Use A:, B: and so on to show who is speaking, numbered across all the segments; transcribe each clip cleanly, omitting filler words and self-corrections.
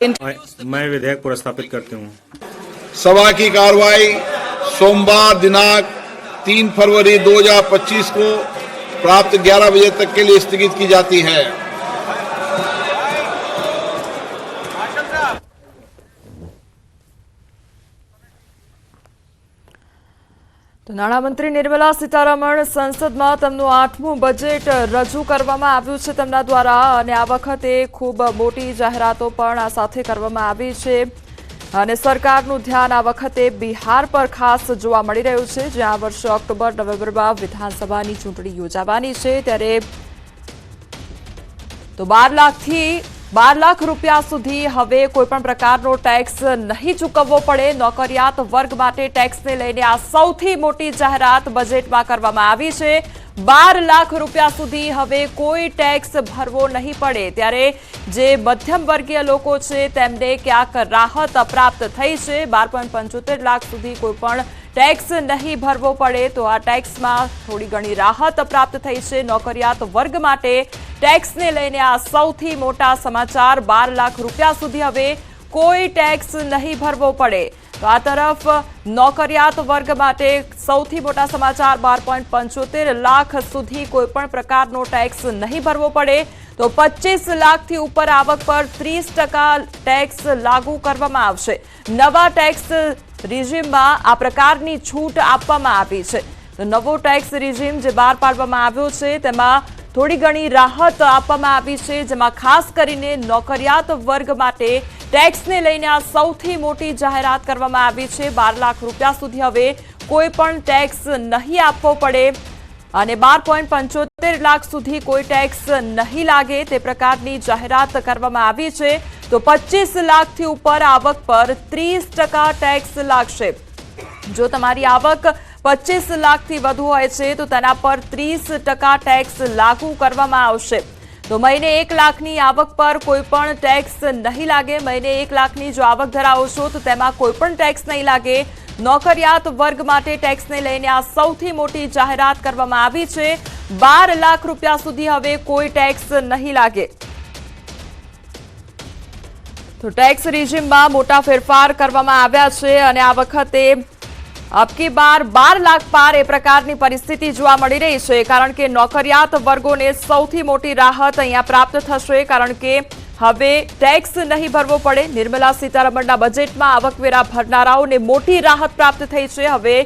A: मैं विधेयक प्रस्तापित करती हूँ।
B: सभा की कार्रवाई सोमवार दिनांक 3 फरवरी 2025 को प्राप्त 11 बजे तक के लिए स्थगित की जाती है।
C: તો નાણામંત્રી નિર્મલા સીતારમણ સંસદમાં તેમનું 8મું બજેટ રજૂ કરવામાં આવ્યું છે તેમના દ્વારા અને આ વખતે ખૂબ મોટી જાહેરાતો પણ આ સાથે કરવામાં આવી છે અને સરકારનું ધ્યાન આ વખતે બિહાર પર ખાસ જોવા મળી રહ્યું છે જ્યાં આ વર્ષે ઓક્ટોબર નવેમ્બરમાં વિધાનસભાની ચૂંટણી યોજાવાની છે ત્યારે તો 12 લાખ રૂપિયા સુધી હવે કોઈપણ પ્રકારનો ટેક્સ નહીં ચૂકવવો પડે નોકરિયાત વર્ગ માટે ટેક્સને લઈને આ સૌથી મોટી જાહેરાત બજેટમાં કરવામાં આવી છે 12 લાખ રૂપિયા સુધી હવે કોઈ ટેક્સ ભરવો નહીં પડે ત્યારે જે મધ્યમ વર્ગીય લોકો છે તેમને ક્યાંક રાહત પ્રાપ્ત થઈ છે 12.75 લાખ સુધી કોઈપણ ટેક્સ નહીં ભરવો પડે તો આ ટેક્સમાં થોડી ઘણી રાહત પ્રાપ્ત થઈ છે નોકરિયાત વર્ગ માટે ટેક્સને લઈને આ સૌથી મોટા સમાચાર 12 લાખ રૂપિયા સુધી હવે કોઈ ટેક્સ નહીં ભરવો પડે તો આ તરફ નોકરિયાત વર્ગ માટે સૌથી મોટા સમાચાર 12.75 લાખ સુધી કોઈપણ પ્રકારનો ટેક્સ નહીં ભરવો પડે તો 25 લાખથી ઉપર આવક પર 30% ટેક્સ લાગુ કરવામાં આવશે નવા ટેક્સ રિજીમમાં આ પ્રકારની છૂટ આપવામાં આવી છે તો નવો ટેક્સ રિજીમ જે બહાર પાડવામાં આવ્યો છે તેમાં થોડી ઘણી રાહત આપવામાં આવી છે જેમાં ખાસ કરીને નોકરિયાત વર્ગ માટે ટેક્સને લઈને આ સૌથી મોટી જાહેરાત કરવામાં આવી છે 12 લાખ રૂપિયા સુધી હવે કોઈ પણ ટેક્સ નહીં આપવો પડે અને 12.75 લાખ સુધી કોઈ ટેક્સ નહીં લાગે તે પ્રકારની જાહેરાત કરવામાં આવી છે તો 25 લાખથી ઉપર આવક પર 30% ટેક્સ લાગશે જો તમારી આવક 25 લાખથી વધુ હોય છે તો તેના પર 30% ટેક્સ લાગુ કરવામાં આવશે તો મહિને 1 લાખની આવક પર કોઈ પણ ટેક્સ નહીં લાગે મહિને 1 લાખની જો આવક ધરાવો છો તો તેમાં કોઈ પણ ટેક્સ નહીં લાગે નોકરિયાત વર્ગ માટે ટેક્સને લઈને આ સૌથી મોટી જાહેરાત કરવામાં આવી છે 12 લાખ રૂપિયા સુધી હવે કોઈ ટેક્સ નહીં લાગે તો ટેક્સ રિજીમમાં મોટા ફેરફાર કરવામાં આવ્યા છે અને આ વખતે અબકી બાર 12 લાખ પાર એ પ્રકારની પરિસ્થિતિ જોવા મળી રહી છે કારણ કે નોકરિયાત વર્ગોને સૌથી મોટી રાહત અહીંયા પ્રાપ્ત થશે કારણ કે હવે ટેક્સ નહીં ભરવો પડે નિર્મલા સીતારમણના બજેટમાં આવકવેરા ભરનારાઓને મોટી રાહત પ્રાપ્ત થઈ છે હવે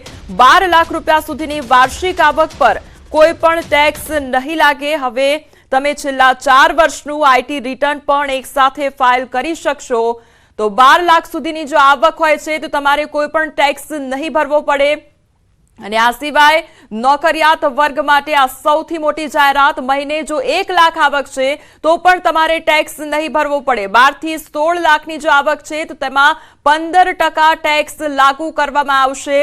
C: 12 લાખ રૂપિયા સુધીની વાર્ષિક આવક પર કોઈ પણ ટેક્સ નહીં લાગે હવે તમે છેલ્લા 4 વર્ષનું આઈટી રિટર્ન પણ એક સાથે ફાઇલ કરી શકશો તો 12 લાખ સુધીની જો આવક હોય છે તો તમારે કોઈ પણ ટેક્સ નહીં ભરવો પડે અને આ સિવાય નોકરિયાત વર્ગ માટે આ સૌથી મોટી જાહેરાત મહિને જો 1 લાખ આવક છે તો પણ તમારે ટેક્સ નહીં ભરવો પડે 12 થી 16 લાખની જો આવક છે તો તેમાં 15% ટેક્સ લાગુ કરવામાં આવશે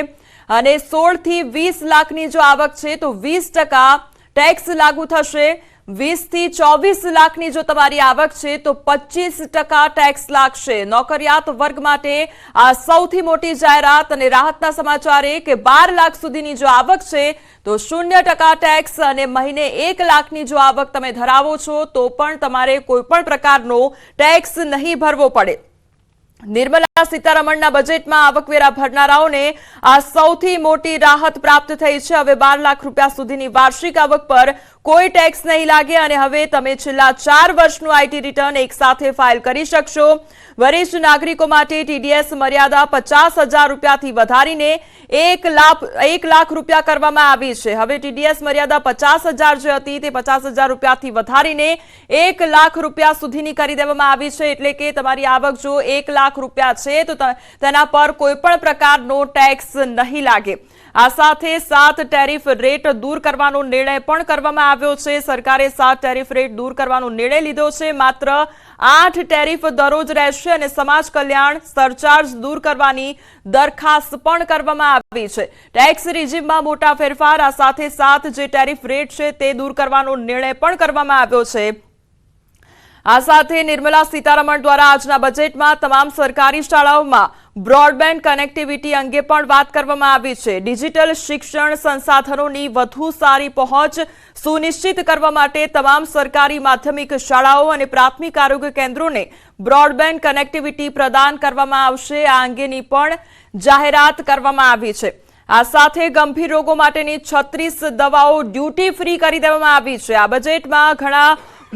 C: અને 16 થી 20 લાખની જો આવક છે તો 20% ટેક્સ લાગુ થશે 20 થી 24 લાખની જો તમારી આવક છે તો 25% ટેક્સ લાગશે નોકરિયાત વર્ગ માટે આ સૌથી મોટી જાહેરાત અને રાહતના સમાચાર એ કે 12 લાખ સુધીની જો આવક છે તો 0% ટેક્સ અને મહિને 1 લાખની જો આવક તમે ધરાવો છો તો પણ તમારે કોઈ પણ પ્રકારનો ટેક્સ નહીં ભરવો પડે નિર્મલા સીતારમણના બજેટમાં આવકવેરા ભરનારાઓને આ સૌથી મોટી રાહત પ્રાપ્ત થઈ છે હવે 12 લાખ રૂપિયા સુધીની વાર્ષિક આવક પર કોઈ ટેક્સ નહીં લાગે અને હવે તમે છેલ્લા 4 વર્ષનું આઈટી રિટર્ન એક સાથે ફાઇલ કરી શકશો વરિષ્ઠ નાગરિકો માટે ટીડીએસ મર્યાદા 50,000 રૂપિયાથી વધારીને 1 લાખ રૂપિયા કરવામાં આવી છે હવે ટીડીએસ મર્યાદા 50,000 જે હતી તે 50,000 રૂપિયાથી વધારીને 1 લાખ રૂપિયા સુધીની કરી દેવામાં આવી છે એટલે કે તમારી આવક જો 1 લાખ રૂપિયા છે તો તેના પર કોઈ પણ પ્રકારનો ટેક્સ નહીં લાગે આ સાથે 7 ટેરિફ રેટ દૂર કરવાનો નિર્ણય પણ કરવામાં આવ્યો છે સરકારે 7 ટેરિફ રેટ દૂર કરવાનો નિર્ણય લીધો છે માત્ર 8 ટેરિફ દરો જ રહેશે અને સમાજ કલ્યાણ સરચાર્જ દૂર કરવાની દરખાસ્ત પણ કરવામાં આવી છે ટેક્સ રિજીમમાં મોટા ફેરફાર આ સાથે 7 જે ટેરિફ રેટ છે તે દૂર કરવાનો નિર્ણય પણ કરવામાં આવ્યો છે આ સાથે નિર્મલા સીતારમણ દ્વારા આજના બજેટમાં તમામ સરકારી શાળાઓમાં બ્રોડબેન્ડ કનેક્ટિવિટી અંગે પણ વાત કરવામાં આવી છે। ડિજિટલ શિક્ષણ સંસાધનોની વધુ સારી પહોંચ સુનિશ્ચિત કરવા માટે તમામ સરકારી માધ્યમિક શાળાઓ અને પ્રાથમિક આરોગ્ય કેન્દ્રોને બ્રોડબેન્ડ કનેક્ટિવિટી પ્રદાન કરવામાં આવશે। આ અંગેની પણ જાહેરાત કરવામાં આવી છે। આ સાથે ગંભીર રોગો માટેની 36 દવાઓ ડ્યુટી ફ્રી કરી દેવામાં આવી છે। આ બજેટમાં ઘણા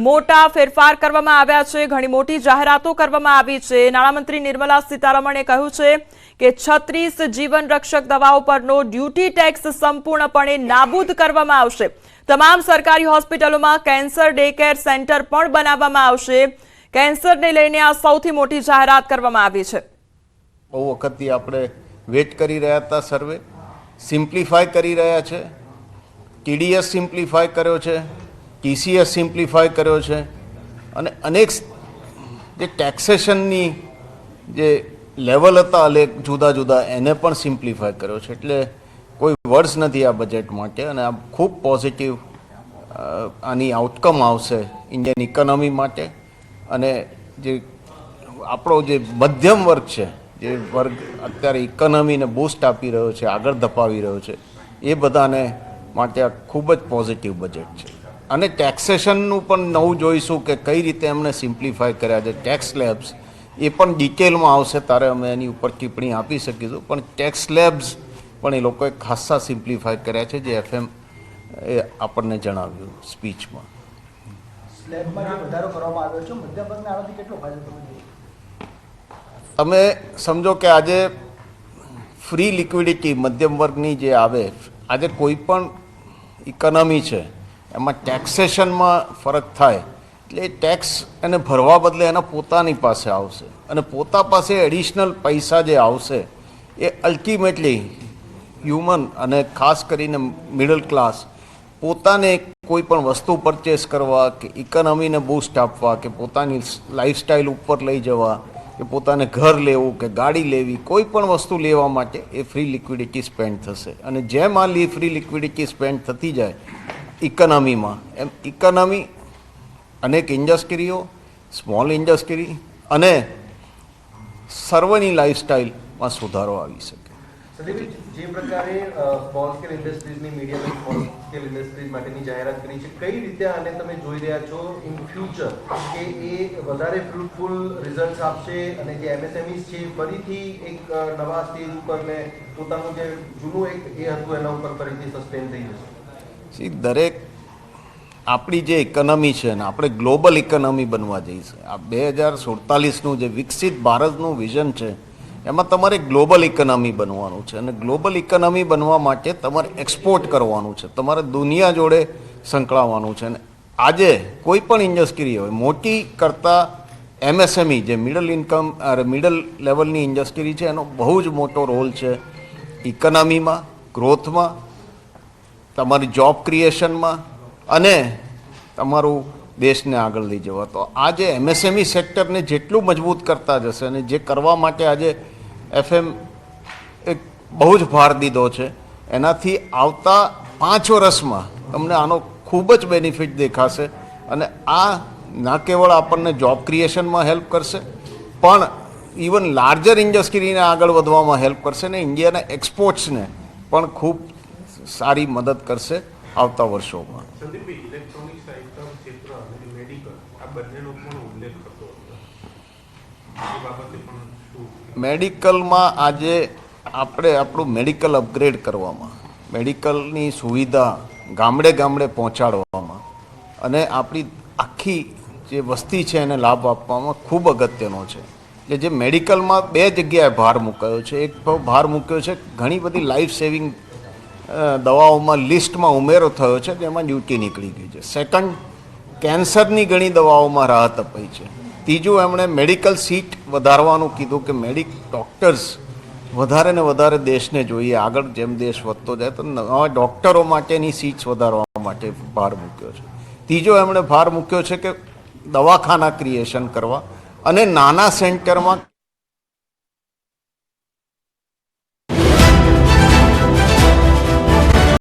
C: મોટા ફેરફાર કરવામાં આવ્યા છે, ઘણી મોટી જાહેરાતો કરવામાં આવી છે। નાણામંત્રી નિર્મલા સીતારમણે કહ્યું છે કે 36 જીવન રક્ષક દવાઓ પરનો ડ્યુટી ટેક્સ સંપૂર્ણપણે નાબૂદ કરવામાં આવશે। તમામ સરકારી હોસ્પિટલોમાં કેન્સર ડે કેર સેન્ટર પણ બનાવવામાં આવશે। કેન્સરને લઈને આ સૌથી મોટી જાહેરાત કરવામાં આવી છે।
D: બહુ વખતથી આપણે વેટ કરી રહ્યા હતા, સર્વે સિમ્પ્લિફાય કરી રહ્યા છે, TDS સિમ્પ્લિફાય કર્યો છે, TCS સિમ્પ્લિફાય કર્યો છે અને અનેક જે ટેક્સેશનની જે લેવલ હતા અનેક જુદા જુદા એને પણ સિમ્પ્લિફાય કર્યો છે। એટલે કોઈ વર્ડ્સ નથી આ બજેટ માટે અને આ ખૂબ પોઝિટિવ આની આઉટકમ આવશે ઇન્ડિયન ઇકોનોમી માટે અને જે આપણો જે મધ્યમ વર્ગ છે, જે વર્ગ અત્યારે ઇકોનોમીને બૂસ્ટ આપી રહ્યો છે, આગળ ધપાવી રહ્યો છે, એ બધાને માટે આ ખૂબ જ પોઝિટિવ બજેટ છે। અને ટેક્સેશનનું પણ નવું જોઈશું કે કઈ રીતે એમણે સિમ્પ્લિફાય કર્યા છે। ટેક્સ સ્લેબ્સ એ પણ ડિટેલમાં આવશે, તારે અમે એની ઉપર ટિપ્પણી આપી શકીશું, પણ ટેક્સ સ્લેબ્સ પણ એ લોકોએ ખાસ્સા સિમ્પ્લિફાય કર્યા છે, જે FM એ આપણને જણાવ્યું સ્પીચમાં।
E: સ્લેબમાં જે વધારો કરવામાં આવ્યો છે, મધ્યમ વર્ગને આનાથી કેટલો ફાયદો થયો?
D: તમે સમજો કે આજે ફ્રી લિક્વિડિટી મધ્યમ વર્ગની જે આવે, આજે કોઈ પણ ઇકોનોમી છે એમાં ટેક્સેશનમાં ફરક થાય એટલે એ ટેક્સ એને ભરવા બદલે એના પોતાની પાસે આવશે અને પોતા પાસે એડિશનલ પૈસા જે આવશે એ અલ્ટિમેટલી હ્યુમન અને ખાસ કરીને મિડલ ક્લાસ પોતાને કોઈ પણ વસ્તુ પરચેસ કરવા કે ઇકોનોમીને બૂસ્ટ આપવા કે પોતાની લાઈફસ્ટાઈલ ઉપર લઈ જવા કે પોતાને ઘર લેવું કે ગાડી લેવી, કોઈ પણ વસ્તુ લેવા માટે એ ફ્રી લિક્વિડિટી સ્પેન્ડ થશે। અને જેમ આ ફ્રી લિક્વિડિટી સ્પેન્ડ થતી જાય ઇકોનોમીમાં, એમ ઇકોનોમી અનેક ઇન્ડસ્ટ્રીઓ, સ્મોલ ઇન્ડસ્ટ્રી અને સર્વની લાઈફસ્ટાઈલમાં સુધારો આવી શકે।
F: સંદીપ, જે પ્રકારે સ્મોલ સ્કેલ ઇન્ડસ્ટ્રીઝની મીડિયમ અને સ્મોલ સ્કેલ ઇન્ડસ્ટ્રીઝ માટેની જાહેરાત કરી છે, કઈ રીતે આને તમે જોઈ રહ્યા છો ઇન ફ્યુચર કે એ વધારે ફ્રૂટફુલ રિઝલ્ટ આપશે અને જે MSMEs છે ફરીથી એક નવા સ્ટેજ ઉપર ને પોતાનું જે જૂનું એક એ હતું એના ઉપર ફરીથી સસ્ટેન થઈ જશે?
D: દરેક આપણી જે ઇકોનોમી છે ને આપણે ગ્લોબલ ઇકોનોમી બનવા જઈશું। આ 2047નું જે વિકસિત ભારતનું વિઝન છે એમાં તમારે ગ્લોબલ ઇકોનોમી બનવાનું છે અને ગ્લોબલ ઇકોનોમી બનવા માટે તમારે એક્સપોર્ટ કરવાનું છે, તમારે દુનિયા જોડે સંકળાવવાનું છે। અને આજે કોઈ પણ ઇન્ડસ્ટ્રી હોય મોટી કરતાં MSME જે મિડલ લેવલની ઇન્ડસ્ટ્રી છે એનો બહુ જ મોટો રોલ છે ઇકોનોમીમાં, ગ્રોથમાં, તમારી જોબ ક્રિએશનમાં અને તમારું દેશને આગળ લઈ જવા। તો આ જે MSME સેક્ટરને જેટલું મજબૂત કરતા જશે અને જે કરવા માટે આજે FM એક બહુ જ ભાર દીધો છે, એનાથી આવતા 5 વર્ષમાં તમને આનો ખૂબ જ બેનિફિટ દેખાશે અને આ ના કેવળ આપણને જોબ ક્રિએશનમાં હેલ્પ કરશે પણ ઇવન લાર્જર ઇન્ડસ્ટ્રીને આગળ વધવામાં હેલ્પ કરશે ને ઇન્ડિયાના એક્સપોર્ટ્સને પણ ખૂબ સારી મદદ કરશે આવતા વર્ષોમાં। મેડિકલમાં આજે આપણે આપણું મેડિકલ અપગ્રેડ કરવામાં, મેડિકલની સુવિધા ગામડે ગામડે પહોંચાડવામાં અને આપણી આખી જે વસ્તી છે એને લાભ આપવામાં ખૂબ અગત્યનો છે। એટલે જે મેડિકલમાં 2 જગ્યાએ ભાર મુકાયો છે। એક ભાર મૂક્યો છે ઘણી બધી લાઈફ સેવિંગ દવાઓમાં લિસ્ટમાં ઉમેરો થયો છે જેમાં ડ્યુટી નીકળી ગઈ છે। સેકન્ડ, કેન્સરની ઘણી દવાઓમાં રાહત અપાઈ છે। ત્રીજું, એમણે મેડિકલ સીટ વધારવાનું કીધું કે ડૉક્ટર્સ વધારે ને વધારે દેશને જોઈએ, આગળ જેમ દેશ વધતો જાય તો નવા ડૉક્ટરો માટેની સીટ્સ વધારવા માટે ભાર મૂક્યો છે। ત્રીજો, એમણે ભાર મૂક્યો છે કે દવાખાના ક્રિએશન કરવા અને નાના સેન્ટરમાં